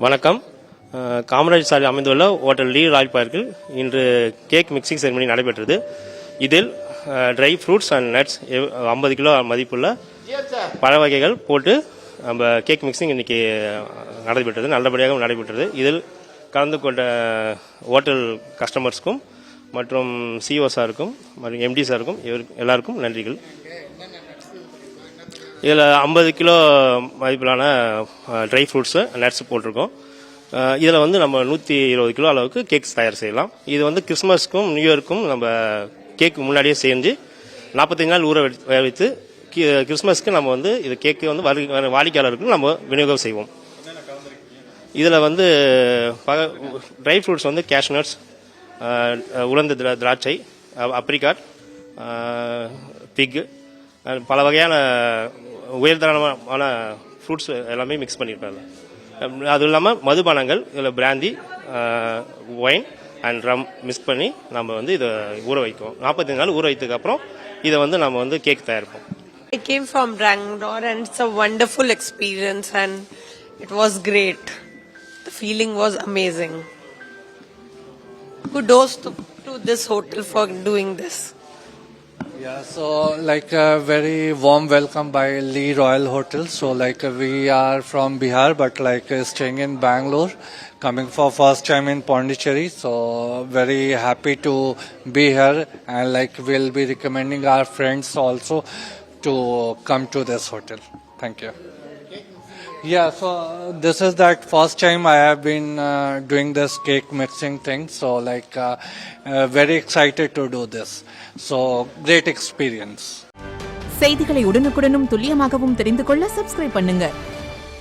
வணக்கம். காமராஜ் சாலை அமைந்துள்ள ஹோட்டல் லீ ராயல் பார்க்கில் இன்று கேக் மிக்சிங் செரிமனி நடைபெற்றது. இதில் dry fruits and nuts 50 kilo மதிப்புள்ள பழ வகைகள் போட்டு நம்ம கேக் மிக்சிங் இன்னைக்கு நடைபெற்றது. நல்லபடியாக நடைபெற்றது. இதில் கலந்து கொண்ட ஹோட்டல் கஸ்டமர்ஸ்க்கும் மற்றும் சிஓ சாருக்கும் மற்றும் எம்டி சாருக்கும் எல்லாருக்கும் நன்றிகள். இதில் 50 கிலோ மதிப்பிலான ட்ரை ஃப்ரூட்ஸு நட்ஸ் போட்டிருக்கோம். இதில் வந்து நம்ம 120 கிலோ அளவுக்கு கேக்ஸ் தயார் செய்யலாம். இது வந்து கிறிஸ்மஸ்க்கும் நியூ இயருக்கும் நம்ம கேக் முன்னாடியே செஞ்சு 45 நாள் ஊற வைத்து கிறிஸ்மஸ்க்கு நம்ம வந்து இது கேக்கு வந்து வாடிக்கையாளருக்கு நம்ம விநியோகம் செய்வோம். இதில் வந்து ட்ரை ஃப்ரூட்ஸ் வந்து கேஷ்நட்ஸ், உலர்ந்த திராட்சை, அப்ரிகாட், பிக், பல வகையான உயர்தரமான ஃப்ரூட்ஸ் எல்லாமே மிக்ஸ் பண்ணியிருப்பாங்க. அதுவும் இல்லாமல் மதுபானங்கள் இதில் பிராந்தி, ஒயின் அண்ட் ரம் மிக்ஸ் பண்ணி நம்ம வந்து இதை ஊற வைக்கும். 45 நாள் ஊற வைத்ததுக்கு அப்புறம் இதை வந்து நம்ம வந்து கேக் தயாரிப்போம். I came from Bangalore and it's a wonderful experience and it was great. The feeling was amazing. Kudos to this hotel for doing this. Yeah, so like a very warm welcome by Lee Royal Hotel. So like we are from Bihar but like staying in Bangalore, coming for first time in Pondicherry. So very happy to be here and like we'll be recommending our friends also to come to this hotel. Thank you. Yeah, so this is that first time I have been doing this cake mixing thing. So like very excited to do this. So great experience. செய்திகளை உடனுக்குடனும் துல்லியமாகவும் தெரிந்து கொள்ள subscribe பண்ணுங்க.